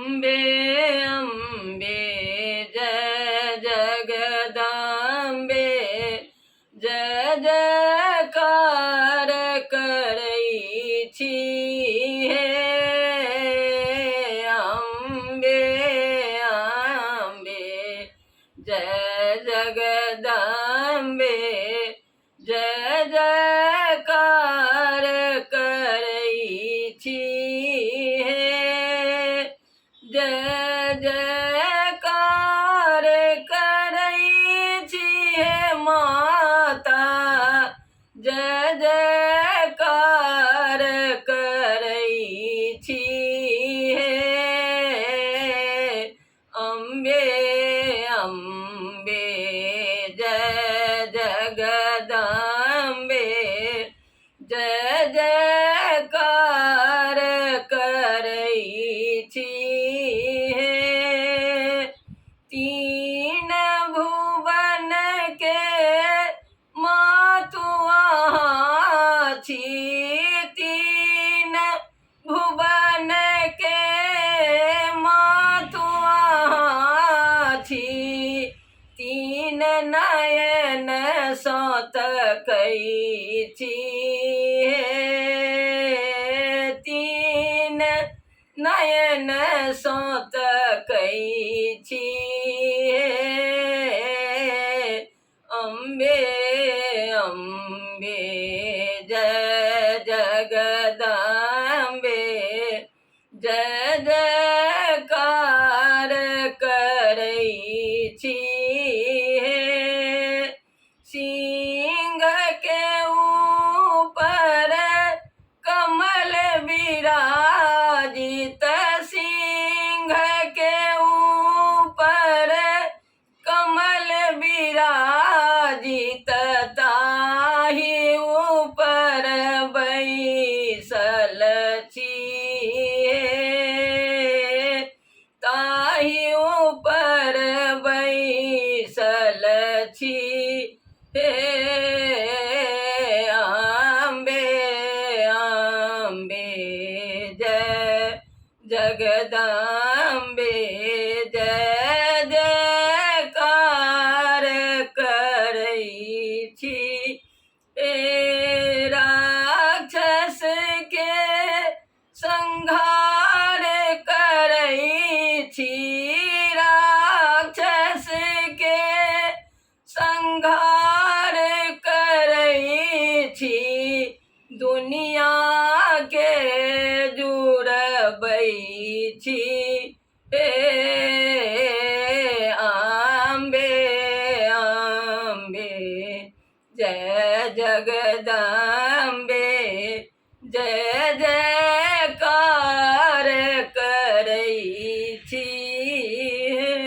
अम्बे अम्बे जय जगदम्बे जय जयकार करै छी हे अम्बे अम्बे जय जगदम्बे जय जयकार करै छी हे जय जयकार करै छी हे माता जय जयकार करै छी हे अम्बे अम्बे जय जगदम्बे जय जयकार करै छी हे तीन भुवन के मातु अहाँ छी तीन भुवन के मातु अहाँ छी तीन नयन सँ तकै छी हे तीन नयन सँ तकै छी हे अम्बे अम्बे जय जगदम्बे जय जयकार करै छी हे सिंह के ऊपर कमल विराजित सिंह के ऊपर कमल विराजित ताहि ऊपर बैसल छी हे ताहि ऊपर बैसल छी हे अम्बे अम्बे जय जगदम्बे जय जयकार करै छी हे राक्षस के संहार करै छी राक्षस के संहार करै छी दुनिया के जुड़बै छी हे अम्बे अम्बे जय जगदम्बे जय जय